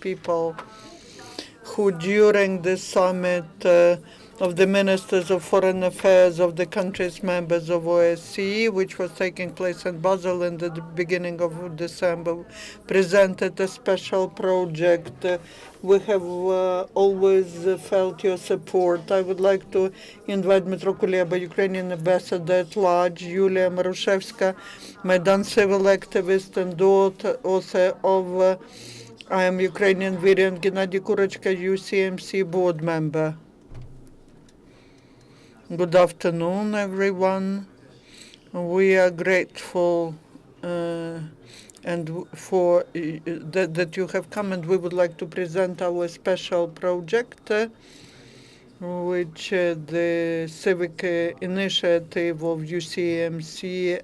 people who, during the summit of the ministers of foreign affairs of the countries members of OSCE, which was taking place in Basel in the beginning of December, presented a special project. We have always felt your support. I would like to invite Dmytro Kuleba, Ukrainian ambassador at large, Yulia Marushevska, Maidan civil activist and author of I am Ukrainian variant, Gennadiy Kurochka, UCMC board member. Good afternoon, everyone. We are grateful and for that you have come, and we would like to present our special project, which the civic initiative of UCMC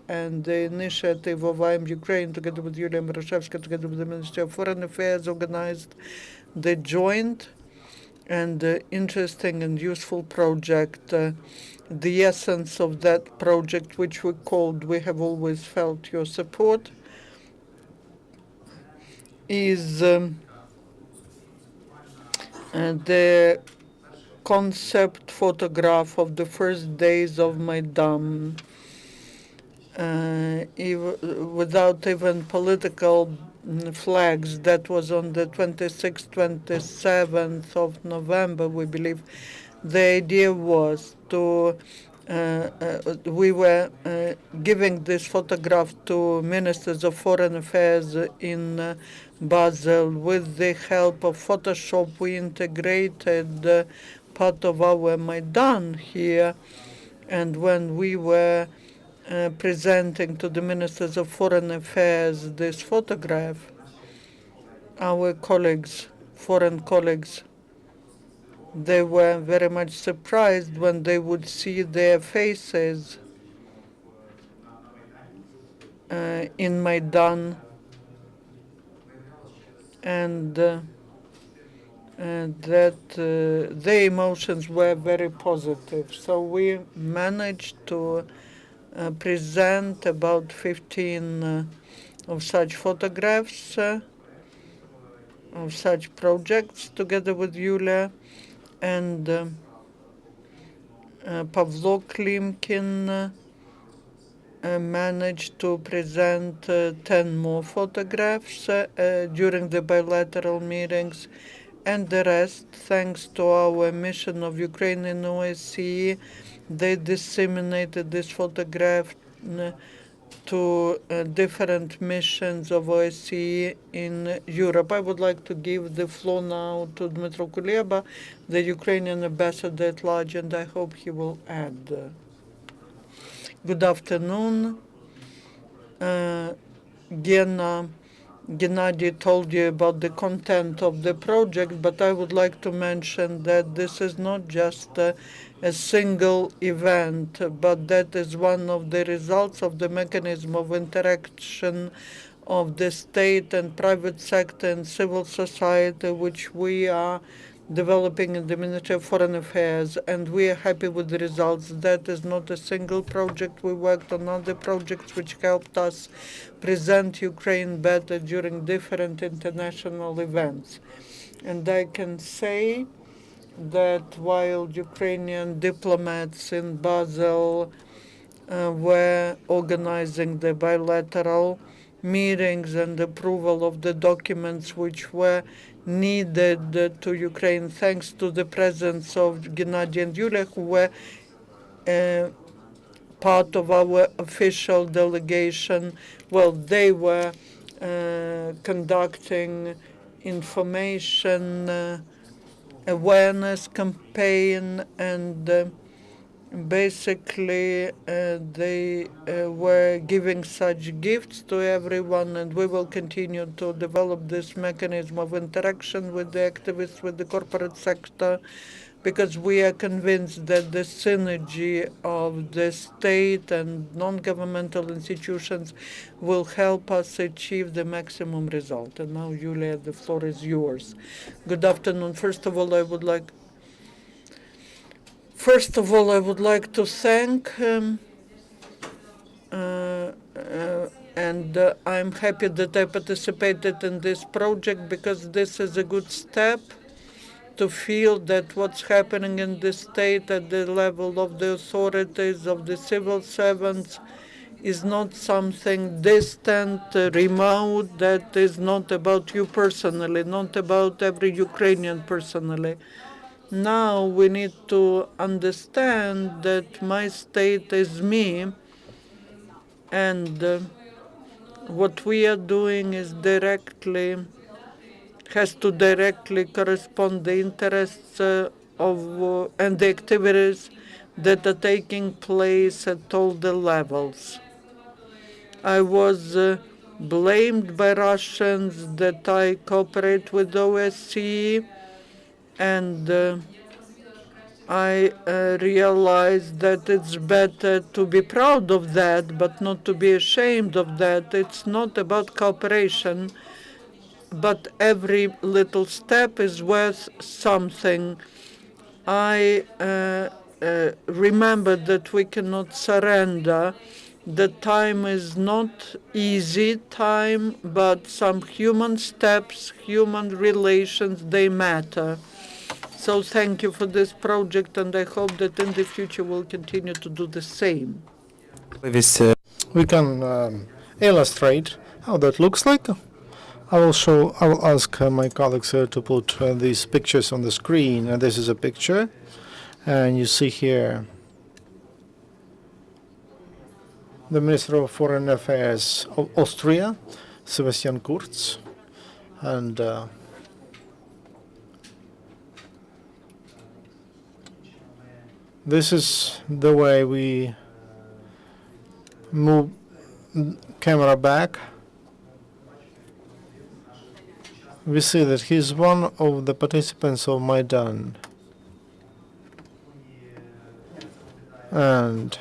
and the initiative of I am Ukraine, together with Yulia Marushevska, together with the Ministry of Foreign Affairs, organized the joint and interesting and useful project. The essence of that project, which we called "We Have Always Felt Your Support," is the concept photograph of the first days of Maidan, without even political flags. That was on the 26th, 27th of November, we believe. The idea was to, we were giving this photograph to ministers of foreign affairs in Basel. With the help of Photoshop, we integrated part of our Maidan here, and when we were presenting to the ministers of foreign affairs this photograph, our colleagues, foreign colleagues, they were very much surprised when they would see their faces in Maidan, and that their emotions were very positive. So we managed to present about 15 of such photographs, of such projects, together with Yulia and Pavlo Klimkin managed to present 10 more photographs during the bilateral meetings, and the rest, thanks to our mission of Ukrainian OSCE, they disseminated this photograph to different missions of OSCE in Europe. I would like to give the floor now to Dmytro Kuleba, the Ukrainian ambassador at large, and I hope he will add. Good afternoon. Gennadiy told you about the content of the project, but I would like to mention that this is not just a single event, but that is one of the results of the mechanism of interaction of the state and private sector and civil society, which we are developing in the Ministry of Foreign Affairs, and we are happy with the results. That is not a single project. We worked on other projects which helped us present Ukraine better during different international events. And I can say that while Ukrainian diplomats in Basel were organizing the bilateral meetings and approval of the documents which were needed to Ukraine, thanks to the presence of Gennadiy and Yulia, who were part of our official delegation. Well, they were conducting information awareness campaign, and basically they were giving such gifts to everyone, and we will continue to develop this mechanism of interaction with the activists, with the corporate sector, because we are convinced that the synergy of the state and non-governmental institutions will help us achieve the maximum result. And now, Yulia, the floor is yours. Good afternoon. First of all, I would like to thank And I'm happy that I participated in this project because this is a good step to feel that what's happening in the state at the level of the authorities, of the civil servants, is not something distant, remote, that is not about you personally, not about every Ukrainian personally. Now we need to understand that my state is me, and what we are doing has to directly correspond the interests of and the activities that are taking place at all the levels. I was blamed by Russians that I cooperate with OSCE, and I realized that it's better to be proud of that, but not to be ashamed of that. It's not about cooperation, but every little step is worth something. I remember that we cannot surrender. The time is not easy time, but some human steps, human relations, they matter. So thank you for this project, and I hope that in the future we'll continue to do the same. We can illustrate how that looks like. I will ask my colleagues to put these pictures on the screen. And this is a picture, and you see here the Minister of Foreign Affairs of Austria, Sebastian Kurz, and this is the way we move camera back. We see that he's one of the participants of Maidan. And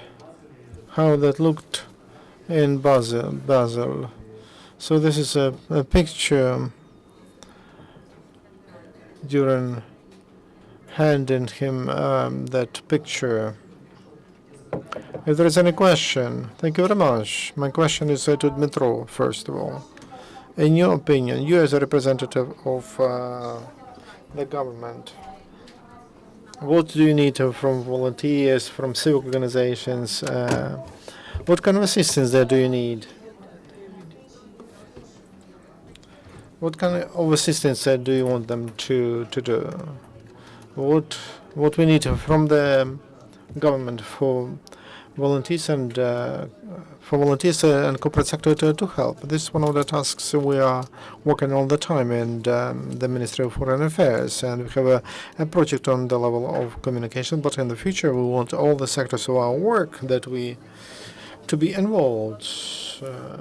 how that looked in Basel. So this is a picture during handing him that picture. If there is any question, thank you very much. My question is to Dmytro, first of all. In your opinion, you as a representative of the government, what do you need from volunteers, from civic organizations? What kind of assistance there do you need? What kind of assistance do you want them to do? What we need from the government for volunteers and corporate sector to help. This is one of the tasks we are working all the time in the Ministry of Foreign Affairs, and we have a project on the level of communication. But in the future, we want all the sectors of our work to be involved.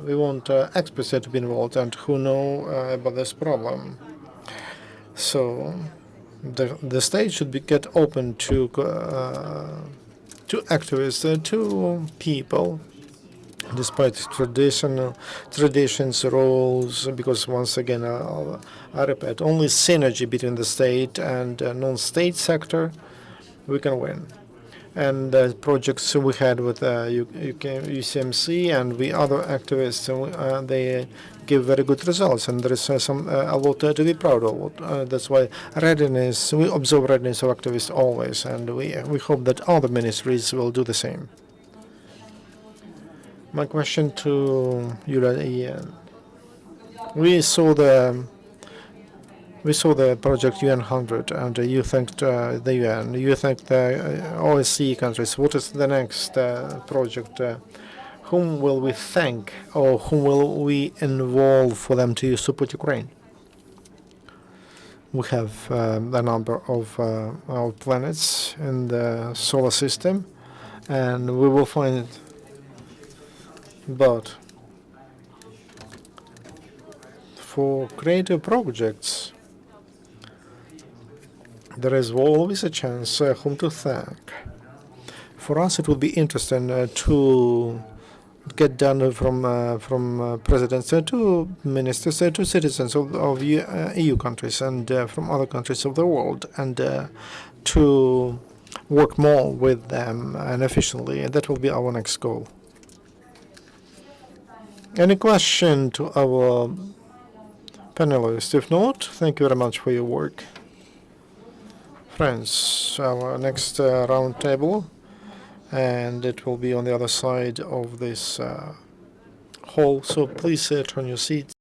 We want experts to be involved and who know about this problem. So the state should get open to activists, to people, despite traditions, roles, because once again, I repeat, only synergy between the state and non-state sector, we can win. And the projects we had with UCMC and the other activists, they give very good results, and there is a lot to be proud of. That's why readiness, we observe readiness of activists always, and we hope that other ministries will do the same. My question to Yulia: we saw the project UN 100, and you thanked the UN. You thanked the OSCE countries. What is the next project? Whom will we thank, or whom will we involve for them to support Ukraine? We have a number of our planets in the solar system, and we will find it. But for creative projects, there is always a chance whom to thank. For us, it would be interesting to get done from presidents to ministers to citizens of EU countries and from other countries of the world, and to work more with them and efficiently. And that will be our next goal. Any question to our panelists? If not, thank you very much for your work. Friends, our next round table, and it will be on the other side of this hall, so please turn your seats.